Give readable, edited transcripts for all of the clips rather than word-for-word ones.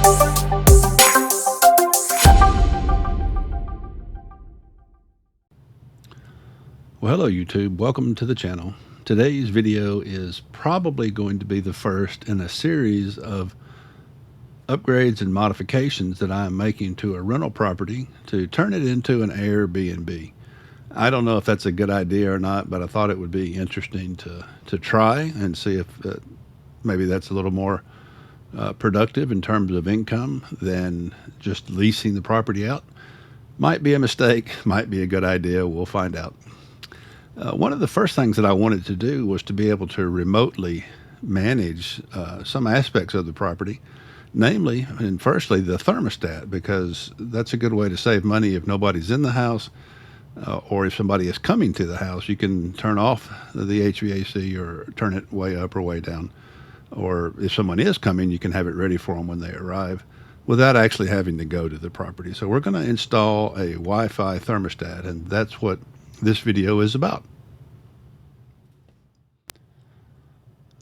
Well, hello YouTube, welcome to the channel. Today's video is probably going to be the first in a series of upgrades and modifications that I am making to a rental property to turn it into an Airbnb. I don't know if that's a good idea or not, but I thought it would be interesting to try and see if maybe that's a little more productive in terms of income than just leasing the property out. Might be a mistake, might be a good idea, we'll find out. One of the first things that I wanted to do was to be able to remotely manage some aspects of the property, namely and firstly the thermostat, because that's a good way to save money if nobody's in the house or if somebody is coming to the house. You can turn off the HVAC or turn it way up or way down, or if someone is coming, you can have it ready for them when they arrive without actually having to go to the property. So we're going to install a Wi-Fi thermostat, and that's what this video is about.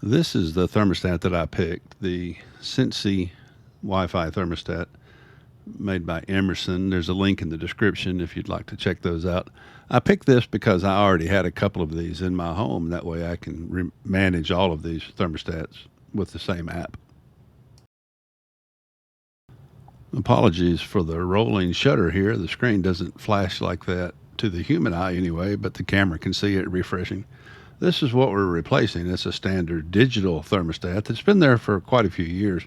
This is the thermostat that I picked, the Sensi Wi-Fi thermostat made by Emerson. There's a link in the description if you'd like to check those out. I picked this because I already had a couple of these in my home. That way I can manage all of these thermostats with the same app. Apologies for the rolling shutter here. The screen doesn't flash like that to the human eye anyway, but the camera can see it refreshing. This is what we're replacing. It's a standard digital thermostat that's been there for quite a few years.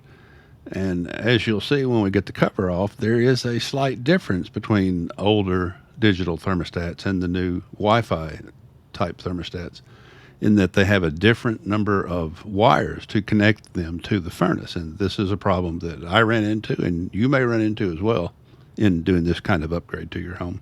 And as you'll see when we get the cover off, there is a slight difference between older digital thermostats and the new Wi-Fi type thermostats, in that they have a different number of wires to connect them to the furnace. And this is a problem that I ran into, and you may run into as well in doing this kind of upgrade to your home.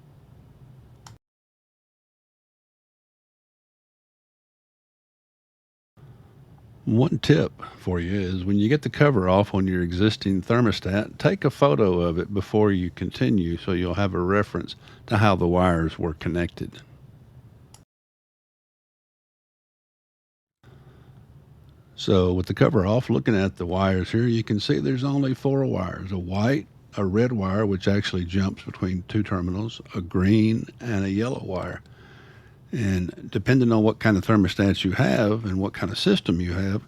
One tip for you is when you get the cover off on your existing thermostat, take a photo of it before you continue so you'll have a reference to how the wires were connected. So with the cover off, looking at the wires here, you can see there's only 4 wires: a white, a red wire, which actually jumps between 2 terminals, a green, and a yellow wire. And depending on what kind of thermostats you have and what kind of system you have,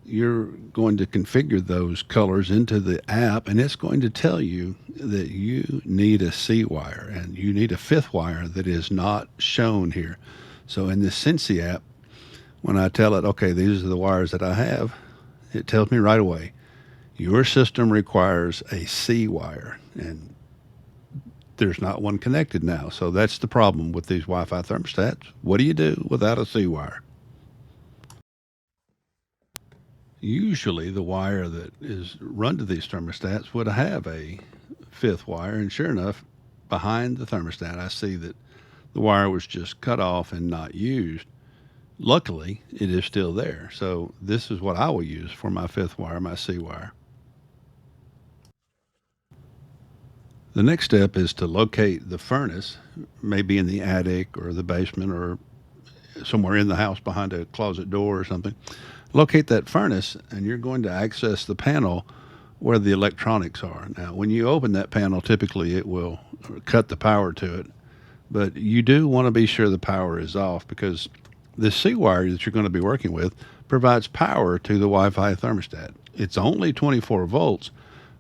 you're going to configure those colors into the app, and it's going to tell you that you need a C wire and you need a 5th wire that is not shown here. So in this Sensi app, when I tell it, okay, these are the wires that I have, it tells me right away, your system requires a C wire, and there's not one connected now. So that's the problem with these Wi-Fi thermostats. What do you do without a C wire? Usually the wire that is run to these thermostats would have a 5th wire, and sure enough, behind the thermostat, I see that the wire was just cut off and not used. Luckily, it is still there. So this is what I will use for my 5th wire, my C wire. The next step is to locate the furnace, maybe in the attic or the basement or somewhere in the house behind a closet door or something. Locate that furnace, and you're going to access the panel where the electronics are. Now, when you open that panel, typically it will cut the power to it, but you do want to be sure the power is off, because this C wire that you're going to be working with provides power to the Wi-Fi thermostat. It's only 24 volts,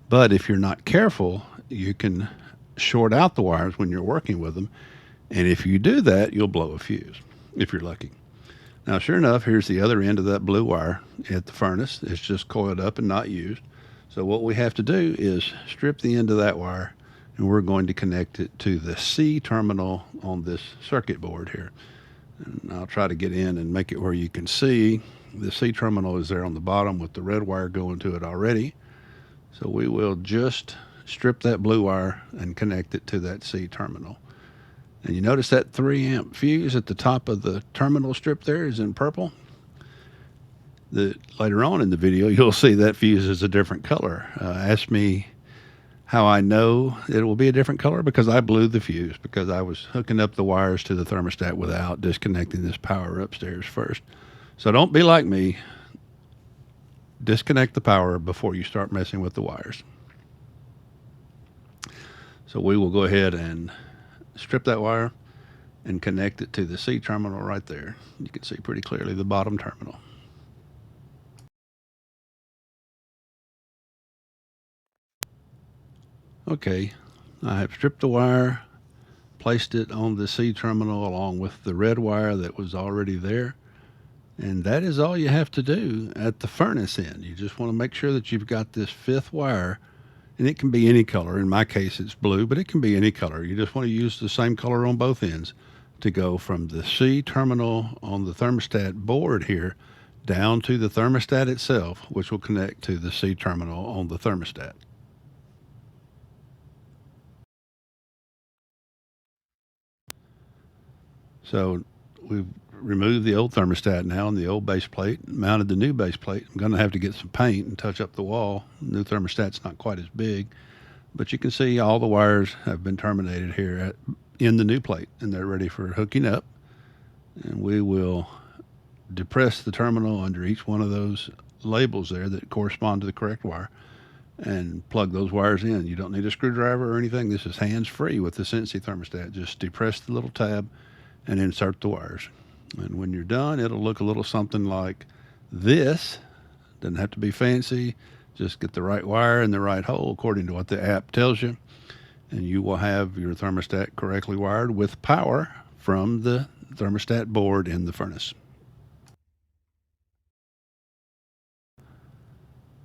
but if you're not careful, you can short out the wires when you're working with them, and if you do that, you'll blow a fuse if you're lucky. Now, sure enough, here's the other end of that blue wire at the furnace. It's just coiled up and not used. So what we have to do is strip the end of that wire, and we're going to connect it to the C terminal on this circuit board here. And I'll try to get in and make it where you can see the C terminal is there on the bottom with the red wire going to it already. So we will just strip that blue wire and connect it to that C terminal. And you notice that 3 amp fuse at the top of the terminal strip there is in purple. Later on in the video, you'll see that fuse is a different color. Ask me how I know it will be a different color, because I blew the fuse, because I was hooking up the wires to the thermostat without disconnecting this power upstairs first. So don't be like me. Disconnect the power before you start messing with the wires. So we will go ahead and strip that wire and connect it to the C terminal right there. You can see pretty clearly the bottom terminal. Okay, I have stripped the wire, placed it on the C terminal along with the red wire that was already there. And that is all you have to do at the furnace end. You just want to make sure that you've got this fifth wire, and it can be any color. In my case, it's blue, but it can be any color. You just want to use the same color on both ends to go from the C terminal on the thermostat board here down to the thermostat itself, which will connect to the C terminal on the thermostat. So we've removed the old thermostat now and the old base plate, mounted the new base plate. I'm going to have to get some paint and touch up the wall. The new thermostat's not quite as big, but you can see all the wires have been terminated here in the new plate, and they're ready for hooking up. And we will depress the terminal under each one of those labels there that correspond to the correct wire and plug those wires in. You don't need a screwdriver or anything. This is hands-free with the Sensi thermostat. Just depress the little tab and insert the wires. And when you're done, it'll look a little something like this. Doesn't have to be fancy. Just get the right wire in the right hole according to what the app tells you, and you will have your thermostat correctly wired with power from the thermostat board in the furnace.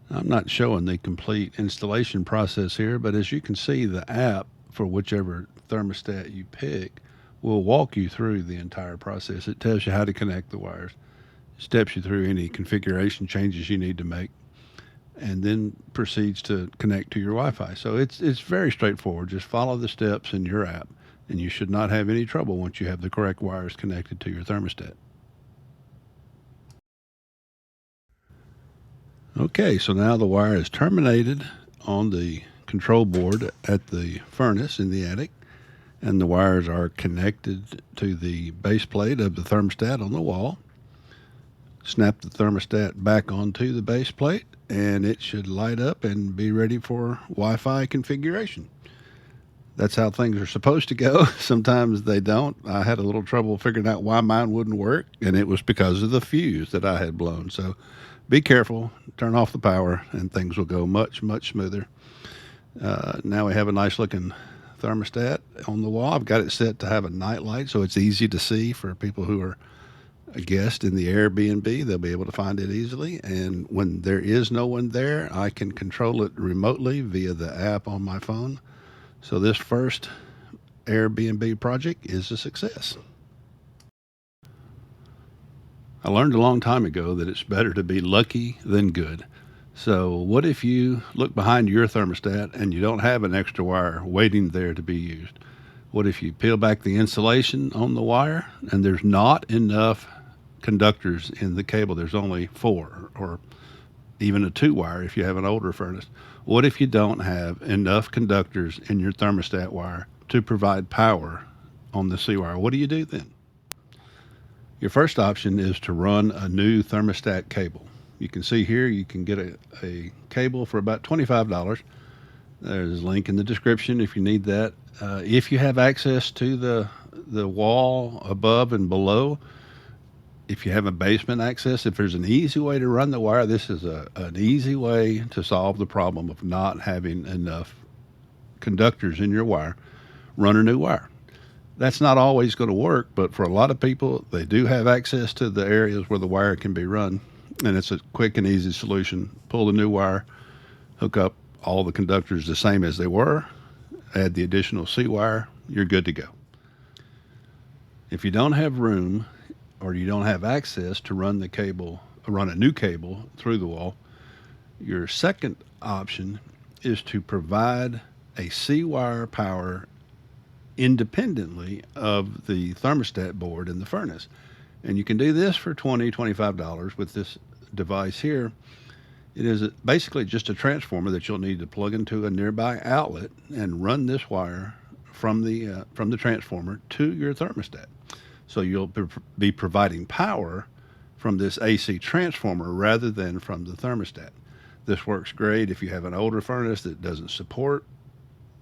I'm not showing the complete installation process here, but as you can see, the app for whichever thermostat you pick will walk you through the entire process. It tells you how to connect the wires, steps you through any configuration changes you need to make, and then proceeds to connect to your Wi-Fi. So it's very straightforward. Just follow the steps in your app, and you should not have any trouble once you have the correct wires connected to your thermostat. Okay, so now the wire is terminated on the control board at the furnace in the attic, and the wires are connected to the base plate of the thermostat on the wall. Snap the thermostat back onto the base plate, and it should light up and be ready for Wi-Fi configuration. That's how things are supposed to go. Sometimes they don't. I had a little trouble figuring out why mine wouldn't work, and it was because of the fuse that I had blown. So be careful, turn off the power, and things will go much, much smoother. Now we have a nice looking thermostat on the wall. I've got it set to have a night light, so it's easy to see for people who are a guest in the Airbnb. They'll be able to find it easily. And when there is no one there, I can control it remotely via the app on my phone. So this first Airbnb project is a success. I learned a long time ago that it's better to be lucky than good. So what if you look behind your thermostat and you don't have an extra wire waiting there to be used? What if you peel back the insulation on the wire and there's not enough conductors in the cable? There's only 4 or even a 2 wire if you have an older furnace. What if you don't have enough conductors in your thermostat wire to provide power on the C wire? What do you do then? Your first option is to run a new thermostat cable. You can see here you can get a cable for about $25. There's a link in the description if you need that. If you have access to the wall above and below, if you have a basement access, if there's an easy way to run the wire, this is an easy way to solve the problem of not having enough conductors in your wire. Run a new wire. That's not always going to work, but for a lot of people, they do have access to the areas where the wire can be run, and it's a quick and easy solution. Pull the new wire, hook up all the conductors the same as they were, add the additional C wire, you're good to go. If you don't have room or you don't have access to run a new cable through the wall, your second option is to provide a C wire power independently of the thermostat board in the furnace. And you can do this for $20, $25 with this device here. It is basically just a transformer that you'll need to plug into a nearby outlet and run this wire from the transformer to your thermostat. So you'll be providing power from this AC transformer rather than from the thermostat. This works great if you have an older furnace that doesn't support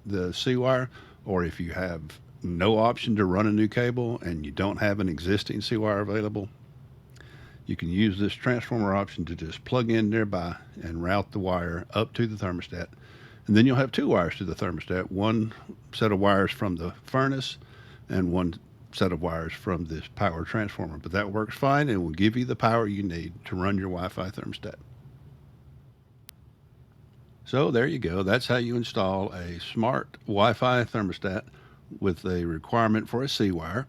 the C wire, or if you have no option to run a new cable and you don't have an existing C wire available, you can use this transformer option to just plug in nearby and route the wire up to the thermostat. And then you'll have two wires to the thermostat, one set of wires from the furnace and one set of wires from this power transformer. But that works fine and will give you the power you need to run your Wi-Fi thermostat. So there you go. That's how you install a smart Wi-Fi thermostat with a requirement for a C wire.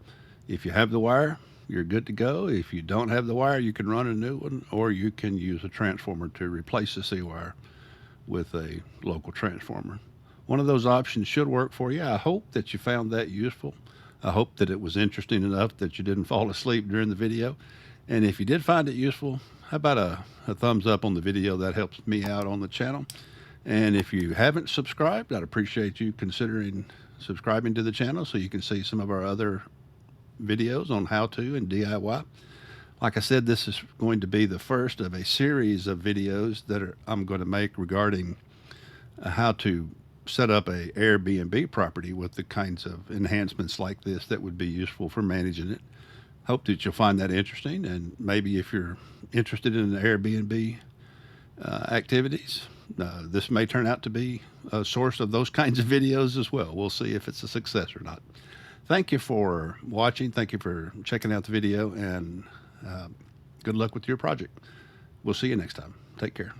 If you have the wire, you're good to go. If you don't have the wire, you can run a new one, or you can use a transformer to replace the C wire with a local transformer. One of those options should work for you. I hope that you found that useful. I hope that it was interesting enough that you didn't fall asleep during the video. And if you did find it useful, how about a thumbs up on the video? That helps me out on the channel. And if you haven't subscribed, I'd appreciate you considering subscribing to the channel so you can see some of our other videos on how to and DIY. Like I said, this is going to be the first of a series of videos that I'm going to make regarding how to set up a Airbnb property with the kinds of enhancements like this that would be useful for managing it. Hope that you'll find that interesting, and maybe if you're interested in the Airbnb activities, this may turn out to be a source of those kinds of videos as well. We'll see if it's a success or not. Thank you for watching. Thank you for checking out the video, and good luck with your project. We'll see you next time. Take care.